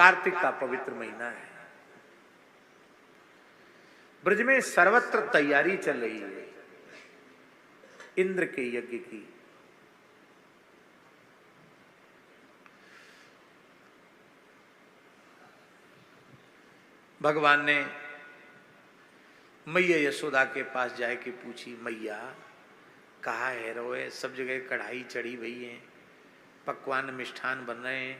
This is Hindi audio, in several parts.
कार्तिक का पवित्र महीना है। ब्रज में सर्वत्र तैयारी चल रही है इंद्र के यज्ञ की। भगवान ने मैया यशोदा के पास जाए के पूछी, मैया कहाँ है रोए? सब जगह कढ़ाई चढ़ी हुई है, पकवान मिष्ठान बन रहे हैं।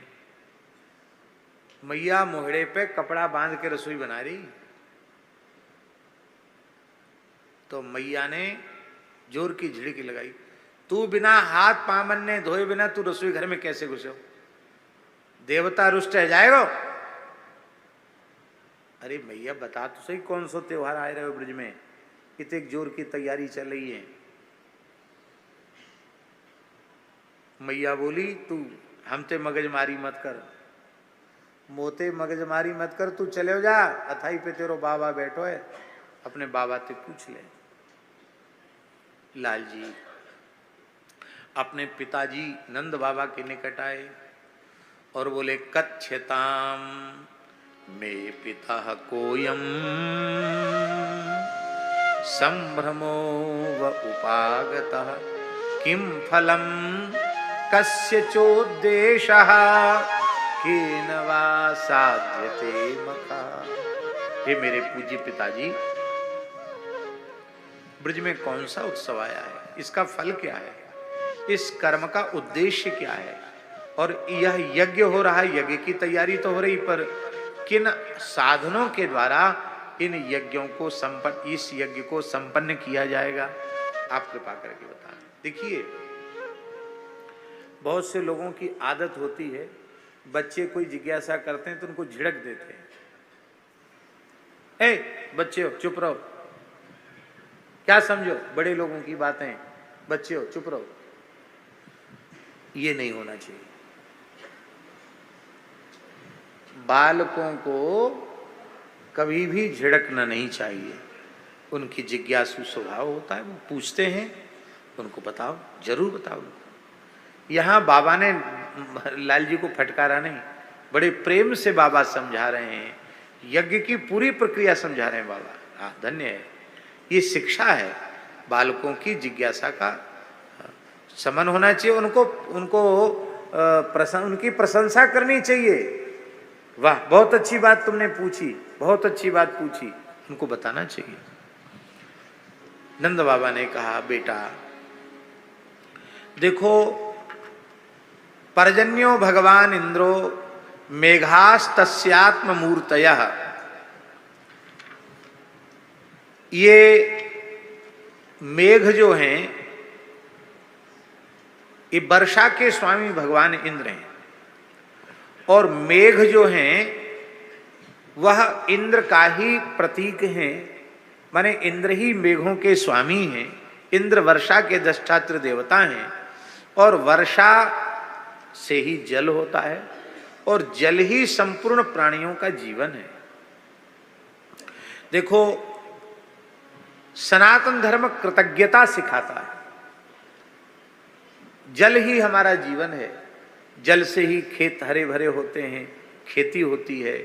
मैया मोहड़े पे कपड़ा बांध के रसोई बना रही। तो मैया ने जोर की झिड़की लगाई, तू बिना हाथ पामन ने धोए बिना तू रसोई घर में कैसे घुसो? देवता रुष्ट है जाएगा? अरे मैया बता तो सही, कौन सा त्योहार आए रहे हो ब्रज में, इतने जोर की तैयारी चल रही है। मैया बोली, तू हमते मगजमारी मत कर, मोते मगजमारी मत कर, तू चले जा, अथाई पे तेरो बाबा बैठो है, अपने बाबा से पूछ ले। लाल जी अपने पिताजी नंद बाबा के निकट आए और बोले, कच्छताम मे पिता कोयम संभ्रमो व उपागतः किम फलम कस्य चोद्देशः केन वा साध्यते मखा। हे मेरे पूज्य पिताजी, ब्रज में कौन सा उत्सव आया है, इसका फल क्या है, इस कर्म का उद्देश्य क्या है, और यह यज्ञ हो रहा है, यज्ञ की तैयारी तो हो रही, पर किन साधनों के द्वारा इन यज्ञों को इस यज्ञ को संपन्न किया जाएगा, आप कृपा करके बताएं। देखिए, बहुत से लोगों की आदत होती है, बच्चे कोई जिज्ञासा करते हैं तो उनको झिड़क देते हैं, ए बच्चे हो चुप रहो, क्या समझो बड़े लोगों की बातें, बच्चे हो चुप रहो। ये नहीं होना चाहिए। बालकों को कभी भी झिड़कना नहीं चाहिए। उनकी जिज्ञासु स्वभाव होता है, वो पूछते हैं, उनको बताओ, जरूर बताओ। यहाँ बाबा ने लाल जी को फटकारा नहीं, बड़े प्रेम से बाबा समझा रहे हैं, यज्ञ की पूरी प्रक्रिया समझा रहे हैं बाबा। हाँ, धन्य है, ये शिक्षा है। बालकों की जिज्ञासा का समन होना चाहिए, उनको उनकी प्रशंसा करनी चाहिए। वाह, बहुत अच्छी बात तुमने पूछी, बहुत अच्छी बात पूछी, उनको बताना चाहिए। नंद बाबा ने कहा, बेटा देखो, पर्जन्यो भगवान इंद्रो मेघास्तस्यात्म मूर्तयः, ये मेघ जो हैं ये वर्षा के स्वामी भगवान इंद्र हैं, और मेघ जो हैं वह इंद्र का ही प्रतीक हैं, माने इंद्र ही मेघों के स्वामी हैं। इंद्र वर्षा के अधिष्ठात्र देवता हैं, और वर्षा से ही जल होता है, और जल ही संपूर्ण प्राणियों का जीवन है। देखो, सनातन धर्म कृतज्ञता सिखाता है। जल ही हमारा जीवन है, जल से ही खेत हरे भरे होते हैं, खेती होती है,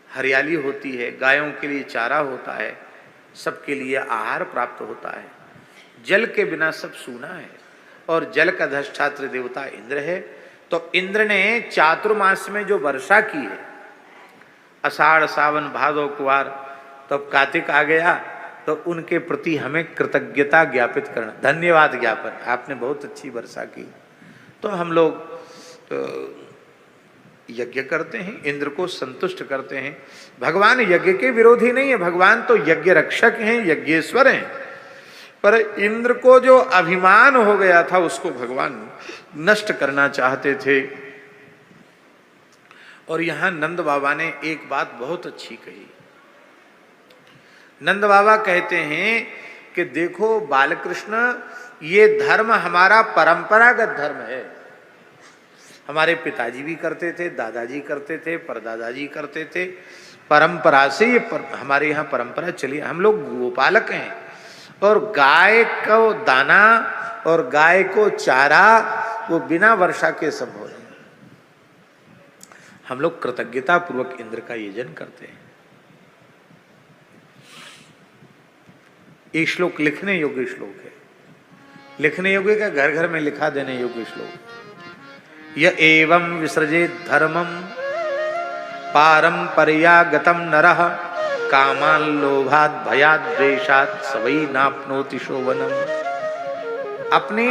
हरियाली होती है, गायों के लिए चारा होता है, सबके लिए आहार प्राप्त होता है। जल के बिना सब सूना है, और जल का अधिष्ठात्र देवता इंद्र है। तो इंद्र ने चातुर्मास में जो वर्षा की है, आषाढ़ सावन भादो कुवार, तो अब कार्तिक आ गया, तो उनके प्रति हमें कृतज्ञता ज्ञापित करना, धन्यवाद ज्ञापन, आपने बहुत अच्छी वर्षा की। तो हम लोग यज्ञ करते हैं, इंद्र को संतुष्ट करते हैं। भगवान यज्ञ के विरोधी नहीं है, भगवान तो यज्ञ रक्षक हैं, यज्ञेश्वर हैं, पर इंद्र को जो अभिमान हो गया था उसको भगवान नष्ट करना चाहते थे। और यहां नंद बाबा ने एक बात बहुत अच्छी कही। नंद बाबा कहते हैं कि देखो बालकृष्ण, ये धर्म हमारा परंपरागत धर्म है, हमारे पिताजी भी करते थे, दादाजी करते थे, परदादाजी करते थे, परंपरा से ये हमारे यहाँ परंपरा चली। हम लोग गोपालक हैं, और गाय को दाना और गाय को चारा वो बिना वर्षा के संभव है। हम लोग कृतज्ञता पूर्वक इंद्र का यजन करते हैं। ये श्लोक लिखने योग्य श्लोक है, लिखने योग्य का घर घर में लिखा देने योग्य श्लोक। य एवं विसृजेत धर्मम पारंपर्यागतम नरः कामान लोभात भयात द्वेषात सवै नाप्नोति शोभनम। अपनी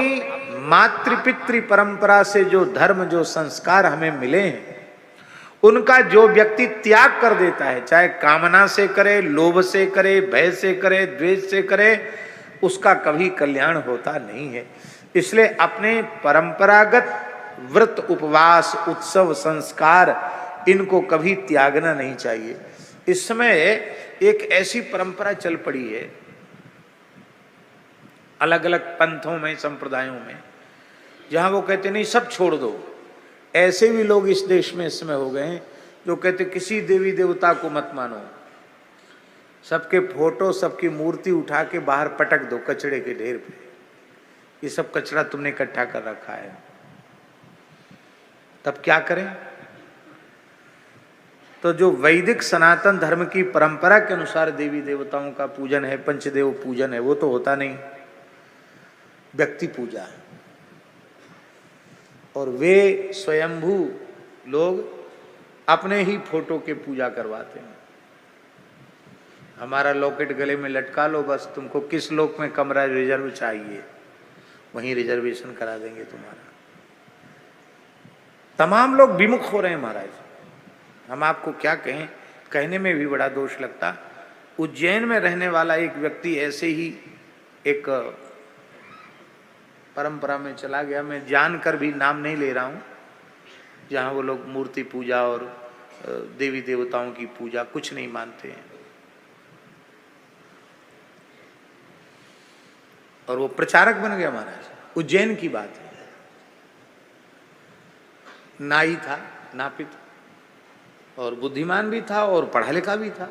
मातृपितृ परंपरा से जो धर्म जो संस्कार हमें मिले हैं उनका जो व्यक्ति त्याग कर देता है, चाहे कामना से करे, लोभ से करे, भय से करे, द्वेष से करे, उसका कभी कल्याण होता नहीं है। इसलिए अपने परंपरागत व्रत, उपवास, उत्सव, संस्कार इनको कभी त्यागना नहीं चाहिए। इस समय एक ऐसी परंपरा चल पड़ी है अलग अलग पंथों में, संप्रदायों में, जहां वो कहते नहीं सब छोड़ दो। ऐसे भी लोग इस देश में इस समय हो गए हैं जो कहते किसी देवी देवता को मत मानो, सबके फोटो, सबकी मूर्ति उठा के बाहर पटक दो कचड़े के ढेर पे। ये सब कचरा तुमने इकट्ठा कर रखा है, तब क्या करें? तो जो वैदिक सनातन धर्म की परंपरा के अनुसार देवी देवताओं का पूजन है, पंचदेव पूजन है, वो तो होता नहीं, व्यक्ति पूजा है। और वे स्वयंभू लोग अपने ही फोटो के पूजा करवाते हैं। हमारा लॉकेट गले में लटका लो, बस तुमको किस लोक में कमरा रिजर्व चाहिए वहीं रिजर्वेशन करा देंगे तुम्हारा। तमाम लोग विमुख हो रहे हैं महाराज। हम आपको क्या कहें, कहने में भी बड़ा दोष लगता। उज्जैन में रहने वाला एक व्यक्ति ऐसे ही एक परंपरा में चला गया, मैं जानकर भी नाम नहीं ले रहा हूँ, जहाँ वो लोग मूर्ति पूजा और देवी देवताओं की पूजा कुछ नहीं मानते हैं। और वो प्रचारक बन गया महाराज। उज्जैन की बात है, नाई था, नापित, और बुद्धिमान भी था और पढ़ा लिखा भी था।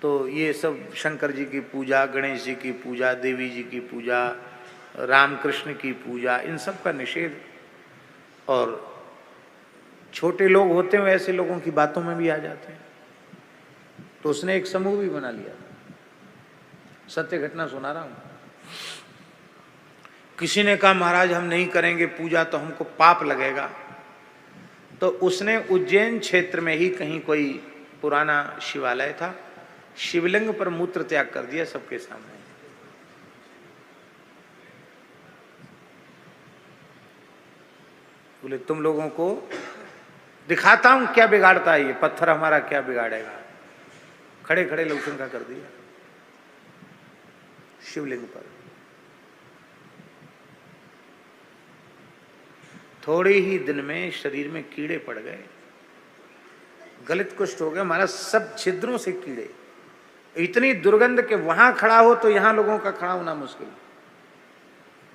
तो ये सब शंकर जी की पूजा, गणेश जी की पूजा, देवी जी की पूजा, रामकृष्ण की पूजा, इन सब का निषेध। और छोटे लोग होते हैं ऐसे लोगों की बातों में भी आ जाते हैं। तो उसने एक समूह भी बना लिया। सत्य घटना सुना रहा हूं। किसी ने कहा महाराज हम नहीं करेंगे पूजा तो हमको पाप लगेगा। तो उसने उज्जैन क्षेत्र में ही कहीं कोई पुराना शिवालय था, शिवलिंग पर मूत्र त्याग कर दिया सबके सामने। बोले तुम लोगों को दिखाता हूं क्या बिगाड़ता है ये पत्थर, हमारा क्या बिगाड़ेगा। खड़े खड़े लौटंका कर दिया शिवलिंग पर। थोड़े ही दिन में शरीर में कीड़े पड़ गए, गलित कुष्ठ हो गया हमारा, सब छिद्रों से कीड़े, इतनी दुर्गंध के वहां खड़ा हो तो यहां लोगों का खड़ा होना मुश्किल,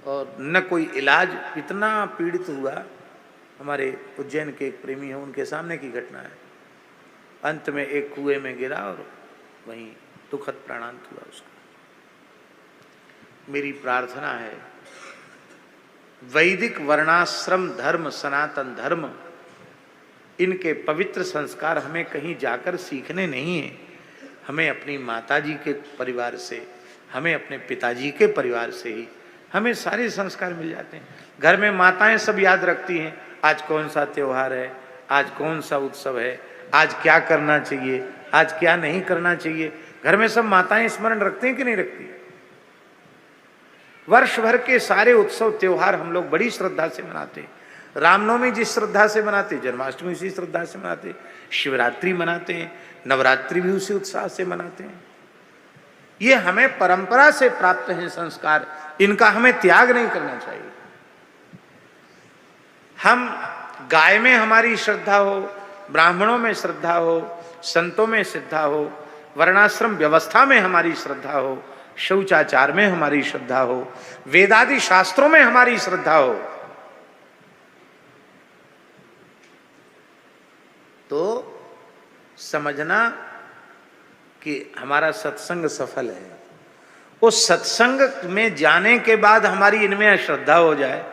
और न कोई इलाज। इतना पीड़ित हुआ। हमारे उज्जैन के एक प्रेमी हैं, उनके सामने की घटना है। अंत में एक कुएं में गिरा और वहीं दुखद प्राणांत हुआ उसका। मेरी प्रार्थना है वैदिक वर्णाश्रम धर्म, सनातन धर्म, इनके पवित्र संस्कार हमें कहीं जाकर सीखने नहीं है। हमें अपनी माताजी के परिवार से, हमें अपने पिताजी के परिवार से ही हमें सारे संस्कार मिल जाते हैं। घर में माताएं सब याद रखती हैं आज कौन सा त्योहार है, आज कौन सा उत्सव है, आज क्या करना चाहिए, आज क्या नहीं करना चाहिए। घर में सब माताएं स्मरण रखते हैं कि नहीं रखती? वर्ष भर के सारे उत्सव त्योहार हम लोग बड़ी श्रद्धा से मनाते हैं। रामनवमी जिस श्रद्धा से मनाते, जन्माष्टमी उसी श्रद्धा से मनाते, शिवरात्रि मनाते हैं, नवरात्रि भी उसी उत्साह से मनाते हैं। ये हमें परंपरा से प्राप्त हैं संस्कार, इनका हमें त्याग नहीं करना चाहिए। हम गाय में हमारी श्रद्धा हो, ब्राह्मणों में श्रद्धा हो, संतों में श्रद्धा हो, वर्णाश्रम व्यवस्था में हमारी श्रद्धा हो, शौचाचार में हमारी श्रद्धा हो, वेदादि शास्त्रों में हमारी श्रद्धा हो, तो समझना कि हमारा सत्संग सफल है। उस सत्संग में जाने के बाद हमारी इनमें अश्रद्धा हो जाए,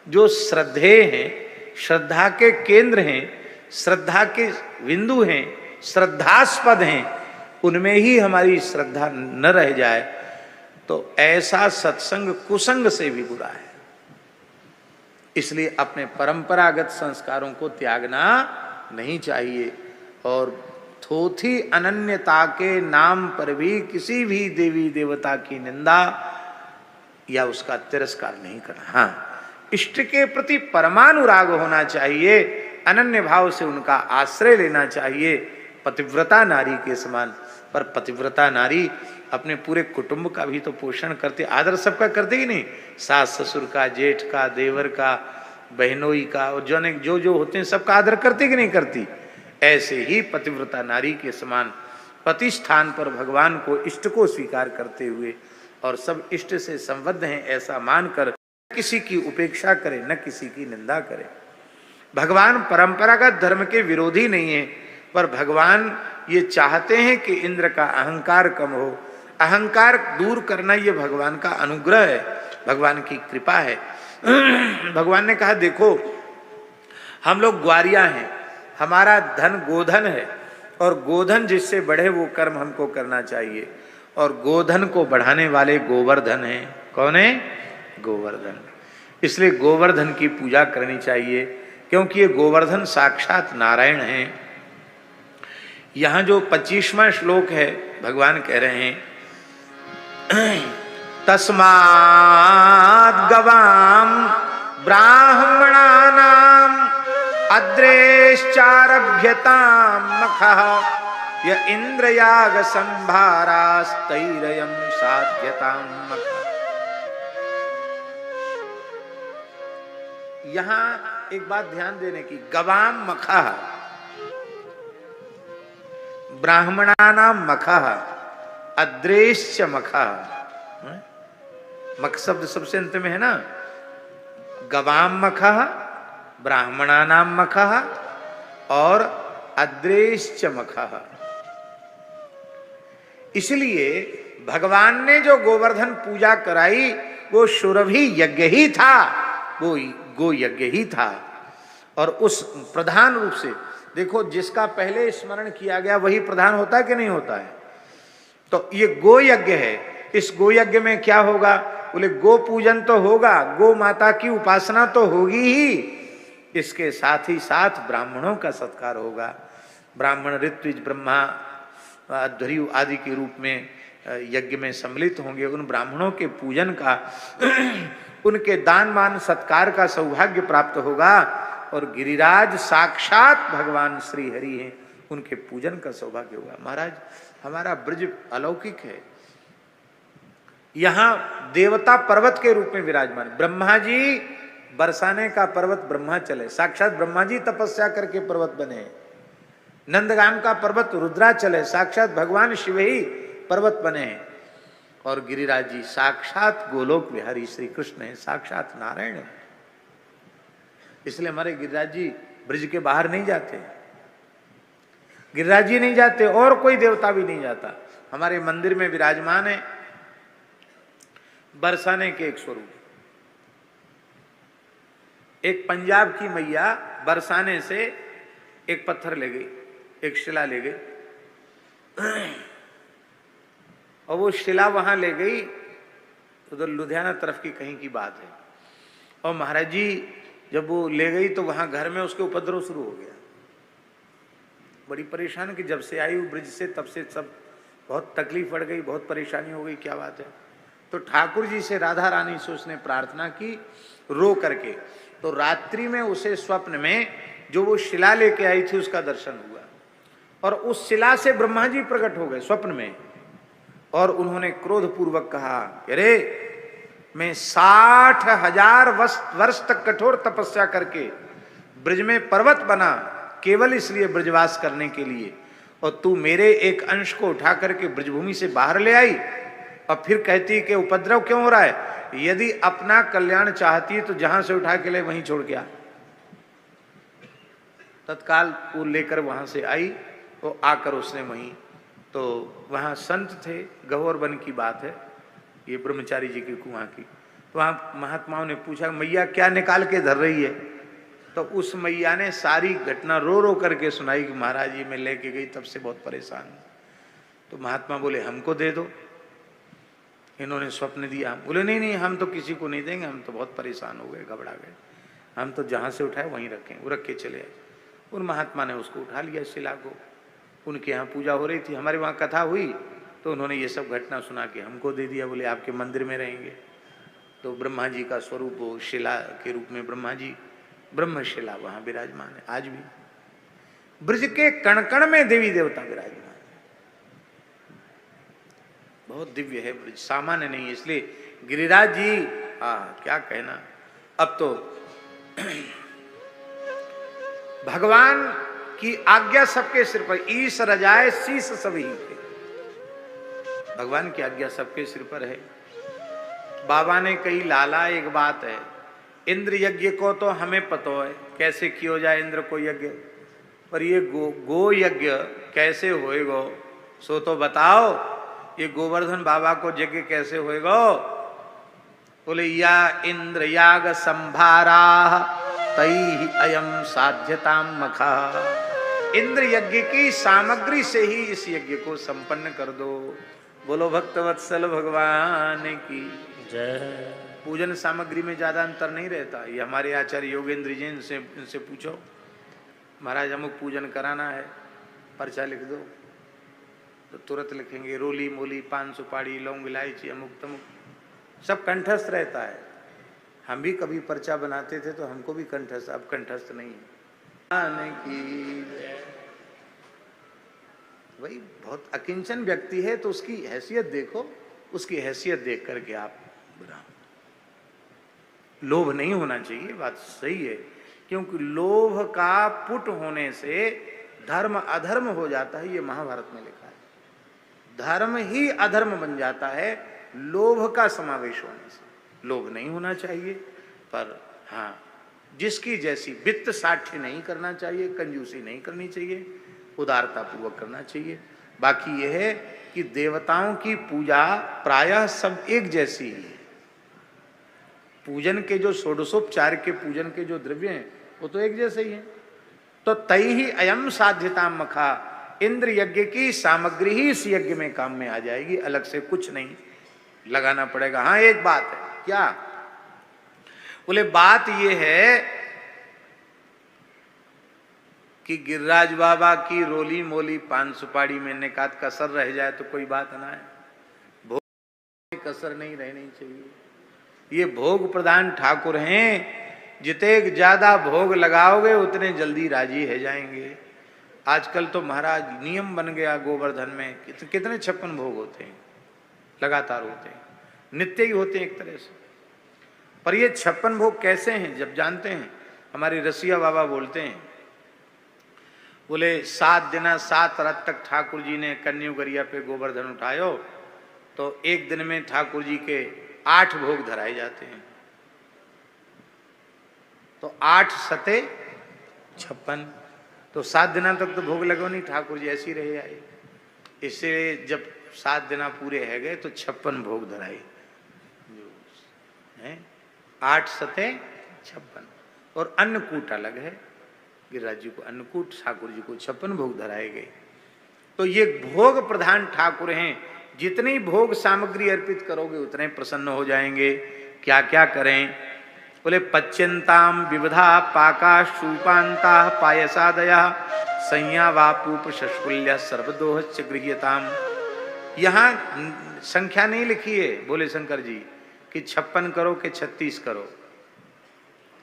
जो श्रद्धेय हैं, श्रद्धा के केंद्र हैं, श्रद्धा के बिंदु हैं, श्रद्धास्पद हैं, उनमें ही हमारी श्रद्धा न रह जाए तो ऐसा सत्संग कुसंग से भी बुरा है। इसलिए अपने परंपरागत संस्कारों को त्यागना नहीं चाहिए और थोथी अनन्यता के नाम पर भी किसी भी देवी देवता की निंदा या उसका तिरस्कार नहीं करना। हाँ, इष्ट के प्रति परमानुराग होना चाहिए, अनन्य भाव से उनका आश्रय लेना चाहिए, पतिव्रता नारी के समान। पर पतिव्रता नारी अपने पूरे कुटुंब का भी तो पोषण करते, आदर सबका करते ही नहीं, सास ससुर का, जेठ का, देवर का, बहनोई का, और जो जो होते हैं सबका आदर करती कि नहीं करती। ऐसे ही पतिव्रता नारी के समान पति स्थान पर भगवान को, इष्ट को स्वीकार करते हुए और सब इष्ट से संबद्ध हैं ऐसा मानकर किसी की उपेक्षा करे, न किसी की निंदा करे। भगवान परंपरागत धर्म के विरोधी नहीं है, पर भगवान ये चाहते हैं कि इंद्र का अहंकार कम हो। अहंकार दूर करना ये भगवान का अनुग्रह है, भगवान की कृपा है। भगवान ने कहा देखो हम लोग ग्वारिया हैं, हमारा धन गोधन है और गोधन जिससे बढ़े वो कर्म हमको करना चाहिए, और गोधन को बढ़ाने वाले गोवर्धन हैं। कौन है? गोवर्धन। इसलिए गोवर्धन की पूजा करनी चाहिए, क्योंकि ये गोवर्धन साक्षात नारायण हैं। यहाँ जो 25वां श्लोक है भगवान कह रहे हैं तस्माद् गवाम ब्राह्मणानाम अद्रेश्चारभ्यताम मखः य इंद्रयाग संभारास्तैरयं साध्यताम मखः। यहाँ एक बात ध्यान देने की, गवाम मखः, ब्राह्मणानाम मखः, अद्रेश्च मखः। मख शब्द सबसे अंत में है ना, गवाम मखः, ब्राह्मणानाम मखः और अद्रेश्च मखः। इसलिए भगवान ने जो गोवर्धन पूजा कराई वो सुरभि यज्ञ ही था, वो गो यज्ञ ही था। और उस प्रधान रूप से देखो, जिसका पहले स्मरण किया गया वही प्रधान होता है कि नहीं होता है। तो ये गो यज्ञ है, इस गो यज्ञ में क्या होगा? बोले गो पूजन तो होगा, गो माता की उपासना तो होगी ही, इसके साथ ही साथ ब्राह्मणों का सत्कार होगा। ब्राह्मण ऋत्विज ब्रह्मा अध्वर्यु आदि के रूप में यज्ञ में सम्मिलित होंगे। उन ब्राह्मणों के पूजन का उनके दान मान सत्कार का सौभाग्य प्राप्त होगा। और गिरिराज साक्षात भगवान श्री हरि हैं, उनके पूजन का सौभाग्य होगा। महाराज हमारा ब्रज अलौकिक है, यहाँ देवता पर्वत के रूप में विराजमान। ब्रह्मा जी बरसाने का पर्वत ब्रह्माचल है, साक्षात ब्रह्मा जी तपस्या करके पर्वत बने। नंदगाम का पर्वत रुद्राचल है, साक्षात भगवान शिव ही पर्वत बने हैं। और गिरिराज जी साक्षात गोलोक विहारी श्री कृष्ण है, साक्षात नारायण है। इसलिए हमारे गिरिराज जी ब्रज के बाहर नहीं जाते, गिरिराज जी नहीं जाते और कोई देवता भी नहीं जाता। हमारे मंदिर में विराजमान है बरसाने के एक स्वरूप। एक पंजाब की मैया बरसाने से एक पत्थर ले गई, एक शिला ले गई, और वो शिला वहां ले गई, उधर लुधियाना तरफ की कहीं की बात है। और महाराज जी जब वो ले गई तो वहां घर में उसके उपद्रव शुरू हो गया। बड़ी परेशान कि जब से आई वो ब्रिज से तब से सब बहुत तकलीफ पड़ गई, बहुत परेशानी हो गई, क्या बात है। तो ठाकुर जी से, राधा रानी से उसने प्रार्थना की रो करके। तो रात्रि में उसे स्वप्न में जो वो शिला लेके आई थी उसका दर्शन हुआ, और उस शिला से ब्रह्मा जी प्रकट हो गए स्वप्न में। और उन्होंने क्रोध पूर्वक कहा, अरे मैं 60,000 वर्ष तक कठोर तपस्या करके ब्रज में पर्वत बना केवल इसलिए ब्रजवास करने के लिए, और तू मेरे एक अंश को उठा करके ब्रजभूमि से बाहर ले आई और फिर कहती कि उपद्रव क्यों हो रहा है। यदि अपना कल्याण चाहती है तो जहां से उठा के ले वहीं छोड़ के आ। तत्काल वो लेकर वहां से आई, तो आकर उसने वहीं, तो वहां संत थे, गहोर वन की बात है ये, ब्रह्मचारी जी की कुआं की। तो वहां महात्माओं ने पूछा, मैया क्या निकाल के धर रही है? तो उस मैया ने सारी घटना रो रो करके सुनाई कि महाराज जी मैं लेके गई तब से बहुत परेशान हूं। तो महात्मा बोले हमको दे दो। इन्होंने स्वप्न दिया। बोले नहीं नहीं हम तो किसी को नहीं देंगे, हम तो बहुत परेशान हो गए, घबरा गए, हम तो जहाँ से उठाए वहीं रखें। वो रख के चले आए। उन महात्मा ने उसको उठा लिया शिला को। उनके यहाँ पूजा हो रही थी, हमारे वहाँ कथा हुई, तो उन्होंने ये सब घटना सुना के हमको दे दिया। बोले आपके मंदिर में रहेंगे। तो ब्रह्मा जी का स्वरूप वो शिला के रूप में ब्रह्मा जी ब्रह्मशिला वहाँ विराजमान है। आज भी ब्रज के कण कण में देवी देवता विराजमान है। बहुत दिव्य है ब्रज, सामान्य नहीं है। इसलिए गिरिराज जी क्या कहना। अब तो भगवान की आज्ञा सबके सिर पर, ईश रजाए शीश सभी पे। भगवान की आज्ञा सबके सिर पर है। बाबा ने कही लाला एक बात है, इंद्र यज्ञ को तो हमें पता है कैसे किया जाए इंद्र को यज्ञ, पर ये गो यज्ञ कैसे होएगा सो तो बताओ। ये गोवर्धन बाबा को यज्ञ कैसे होएगा? बोले या इंद्र याग संभारा तई अयम साध्यताम मखा। इंद्र यज्ञ की सामग्री से ही इस यज्ञ को संपन्न कर दो। बोलो भक्तवत्सल भगवान की जय। पूजन सामग्री में ज्यादा अंतर नहीं रहता। ये हमारे आचार्य योगेंद्र जी इनसे पूछो, महाराज अमुक पूजन कराना है, पर्चा लिख दो, तो तुरंत लिखेंगे रोली मोली पान सुपारी लौंग इलायची अमुक तमुक, सब कंठस्थ रहता है। हम भी कभी पर्चा बनाते थे तो हमको भी कंठस्थ, अब कंठस्थ नहीं है। वही बहुत अकिंचन व्यक्ति है तो उसकी हैसियत देखो, उसकी हैसियत देख करके आप बुरा। लोभ नहीं होना चाहिए, बात सही है, क्योंकि लोभ का पुट होने से धर्म अधर्म हो जाता है। ये महाभारत में लिखा है, धर्म ही अधर्म बन जाता है लोभ का समावेश होने से। लोभ नहीं होना चाहिए, पर हाँ जिसकी जैसी वित्त साठ्य नहीं करना चाहिए, कंजूसी नहीं करनी चाहिए, उदारता पूर्वक करना चाहिए। बाकी यह है कि देवताओं की पूजा प्रायः सब एक जैसी ही है। पूजन के जो षोडशोपचार के पूजन के जो द्रव्य हैं वो तो एक जैसे ही हैं। तो तई ही अयम साध्यताम मखा, इंद्र यज्ञ की सामग्री ही इस यज्ञ में काम में आ जाएगी, अलग से कुछ नहीं लगाना पड़ेगा। हाँ एक बात है, क्या बोले? बात यह है कि गिरिराज बाबा की रोली मोली पान सुपारी में निकात कसर रह जाए तो कोई बात ना है। भोग में कसर नहीं रहनी चाहिए। ये भोग प्रधान ठाकुर हैं, जितने ज्यादा भोग लगाओगे उतने जल्दी राजी है जाएंगे। आजकल तो महाराज नियम बन गया गोवर्धन में, कितने 56 भोग होते हैं, लगातार होते हैं, नित्य ही होते हैं एक तरह से। पर ये 56 भोग कैसे हैं जब जानते हैं? हमारे रसिया बाबा बोलते हैं, बोले 7 दिन 7 रात तक ठाकुर जी ने कन्यू गरिया पे गोवर्धन उठायो, तो एक दिन में ठाकुर जी के 8 भोग धराए जाते हैं। तो 8 सते 56, तो 7 दिन तक तो भोग लगो नहीं, ठाकुर जी ऐसे ही रहे आए। इससे जब 7 दिन पूरे है गए तो 56 भोग धराए हैं, 8 सते 56। और अन्नकूट अलग है, गिरिराज जी को अन्नकूट, ठाकुर जी को 56 भोग धराए गए। तो ये भोग प्रधान ठाकुर हैं, जितनी भोग सामग्री अर्पित करोगे उतने प्रसन्न हो जाएंगे। क्या क्या करें? बोले पच्यंताम विविधा पाका शूपांता पायसादया संया वापूप शशकुल्य सर्वदोहश्च गृह्यताम। यहाँ संख्या नहीं लिखी है बोले शंकर जी कि 56 करो कि 36 करो,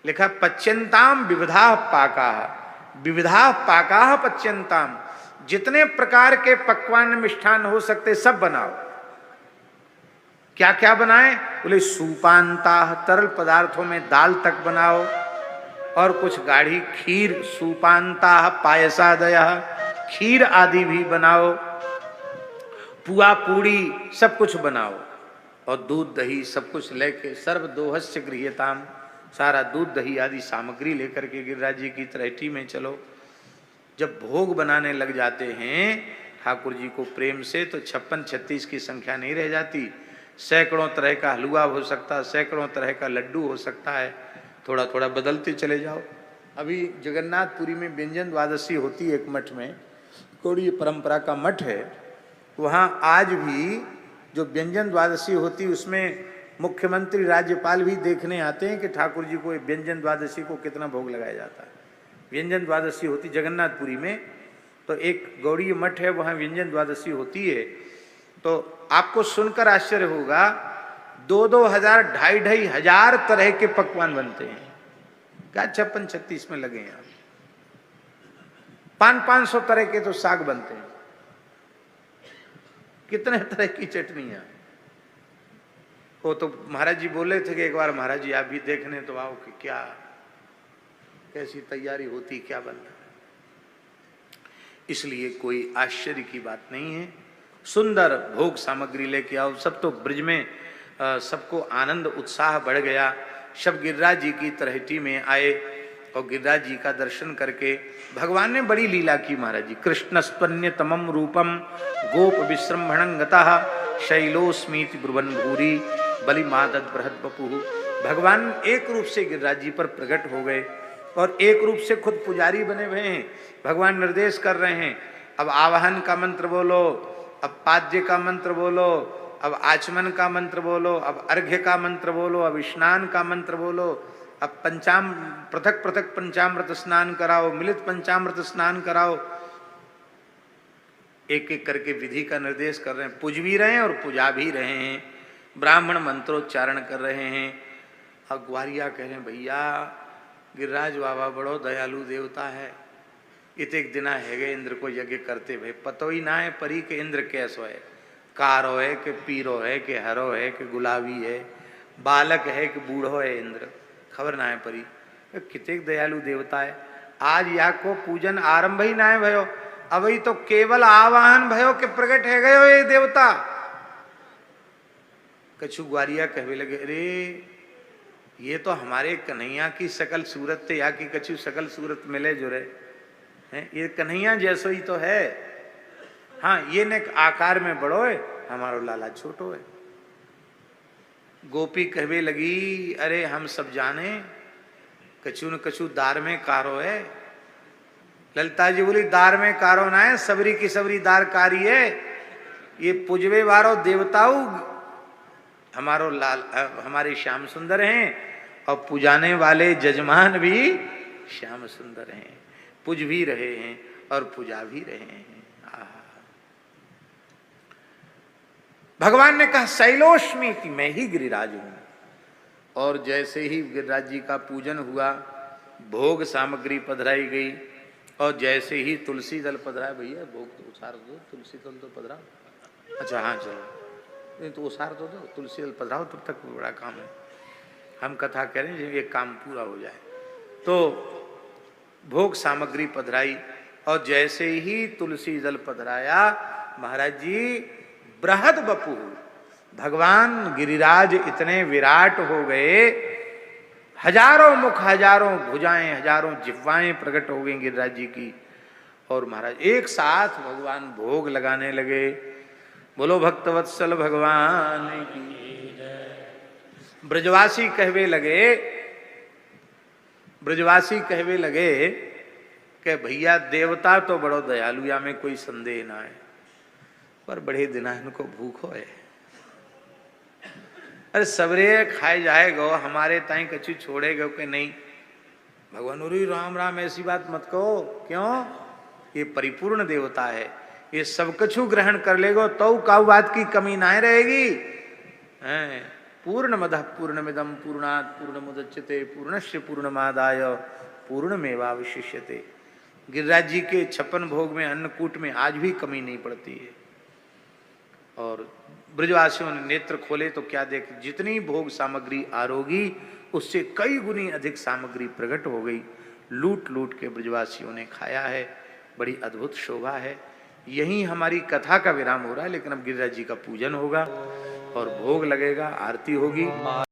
लिखा पच्यंताम विविधा पाका, विविधा पाका पच्यंताम। जितने प्रकार के पकवान मिष्ठान हो सकते सब बनाओ। क्या क्या बनाए? बोले सूपांता, तरल पदार्थों में दाल तक बनाओ, और कुछ गाढ़ी खीर, सूपांता पायसादय, खीर आदि भी बनाओ, पुआ पूड़ी सब कुछ बनाओ, और दूध दही सब कुछ लेके सर्वदोहश्च गृह्यताम, सारा दूध दही आदि सामग्री लेकर के गिरिराज जी की तरेठी में चलो। जब भोग बनाने लग जाते हैं ठाकुर जी को प्रेम से, तो 56-36 की संख्या नहीं रह जाती। सैकड़ों तरह का हलवा हो सकता है, सैकड़ों तरह का लड्डू हो सकता है, थोड़ा थोड़ा बदलते चले जाओ। अभी जगन्नाथपुरी में व्यंजन द्वादशी होती है एक मठ में, गौड़ीय परंपरा का मठ है। वहाँ आज भी जो व्यंजन द्वादशी होती उसमें मुख्यमंत्री राज्यपाल भी देखने आते हैं कि ठाकुर जी को व्यंजन द्वादशी को कितना भोग लगाया जाता है। व्यंजन द्वादशी होती जगन्नाथपुरी में, तो एक गौड़ीय मठ है वहाँ व्यंजन द्वादशी होती है। तो आपको सुनकर आश्चर्य होगा, 2-2 हजार 2,500 हजार तरह के पकवान बनते हैं। क्या 56-36 में लगे हैं, 500-500 तरह के तो साग बनते हैं, कितने तरह की चटनियां। वो तो महाराज जी बोले थे कि एक बार महाराज जी आप भी देखने तो आओ कि क्या कैसी तैयारी होती, क्या बनता है। इसलिए कोई आश्चर्य की बात नहीं है। सुंदर भोग सामग्री लेके आओ। सब तो ब्रज में सबको आनंद उत्साह बढ़ गया। सब गिरिराज जी की तलहटी में आए और गिरिराज जी का दर्शन करके भगवान ने बड़ी लीला की। महाराज जी कृष्णस्त्वन्य तमम रूपम गोप विश्रम्भणं गतः शैलोस्मीति ब्रुवन् भूरि बलि मादद बृहद बपु। भगवान एक रूप से गिरिराज जी पर प्रकट हो गए और एक रूप से खुद पुजारी बने हुए हैं। भगवान निर्देश कर रहे हैं, अब आवाहन का मंत्र बोलो, अब पाद्य का मंत्र बोलो, अब आचमन का मंत्र बोलो, अब अर्घ्य का मंत्र बोलो, अब स्नान का मंत्र बोलो, अब पृथक पृथक पंचामृत स्नान कराओ, मिलित पंचामृत स्नान कराओ। एक एक करके विधि का निर्देश कर रहे हैं। पूज भी रहे हैं और पूजा भी रहे हैं। ब्राह्मण मंत्रोच्चारण कर रहे हैं। अब ग्वारिया कह रहे हैं भैया गिरिराज बाबा बड़ो दयालु देवता है, इत एक दिना हैगे इंद्र को यज्ञ करते भाई पतो ही ना है परी के इंद्र कैसो है, कारो है कि पीरो है कि हरो है कि गुलाबी है, बालक है कि बूढ़ो है, इंद्र खबर ना है परी। कितने दयालु देवता है। आज या को पूजन आरंभ ही ना है भयो, अभी तो केवल आवाहन भयो के प्रकट है गयो ये देवता। कछु ग्वारिया कहवे लगे अरे ये तो हमारे कन्हैया की सकल सूरत थे, या की कछु सकल सूरत मिले जुरे हैं, ये कन्हैया जैसो ही तो है। हाँ ये ने आकार में बड़ो है, हमारो लाला छोटो है। गोपी कहवे लगी अरे हम सब जाने कछु न कछु दार में कारो है। ललिता जी बोली दार में कारो ना है, सबरी की सबरी दार कारी है। ये पुजवे वारो देवताऊ हमारो लाल हमारे श्याम सुंदर हैं और पुजाने वाले जजमान भी श्याम सुंदर हैं। पुज भी रहे हैं और पूजा भी रहे हैं। भगवान ने कहा शैलोस्मीति मैं ही गिरिराज हूं। और जैसे ही गिरिराज जी का पूजन हुआ, भोग सामग्री पधराई गई और जैसे ही तुलसी दल पधराया, भैया भोग तो उसार दो, तुलसी दल तो पधराओ। अच्छा हाँ चलो नहीं तो उसार दो, तुलसी दल पधराओ, तब तक बड़ा काम है। हम कथा करें ये काम पूरा हो जाए। तो भोग सामग्री पधराई और जैसे ही तुलसी दल पधराया, महाराज जी बृहद बपु भगवान गिरिराज इतने विराट हो गए, हजारों मुख, हजारों भुजाएं, हजारों जिह्वाएं प्रकट हो गई गिरिराज जी की। और महाराज एक साथ भगवान भोग लगाने लगे। बोलो भक्तवत्सल भगवान की जय। ब्रजवासी कहवे लगे कि भैया देवता तो बड़ो दयालु, या में कोई संदेह ना है, पर बड़े दिना इनको भूखो है। अरे सबरे खाए जाएगो, हमारे ताई कछु छोड़ेगो कि नहीं। भगवान अरे राम राम ऐसी बात मत कहो। क्यों? ये परिपूर्ण देवता है, ये सब कछु ग्रहण कर लेगो तो काउ बात की कमी ना रहेगी। पूर्णमदः पूर्णमिदं पूर्णात् पूर्णमुदच्यते पूर्णस्य पूर्णमादाय पूर्णमेवावशिष्यते। गिरिराज जी के 56 भोग में अन्नकूट में आज भी कमी नहीं पड़ती है। और ब्रजवासियों ने नेत्र खोले तो क्या देख, जितनी भोग सामग्री आरोगी उससे कई गुनी अधिक सामग्री प्रकट हो गई। लूट लूट के ब्रजवासियों ने खाया है। बड़ी अद्भुत शोभा है। यहीं हमारी कथा का विराम हो रहा है, लेकिन अब गिरिराज जी का पूजन होगा और भोग लगेगा, आरती होगी।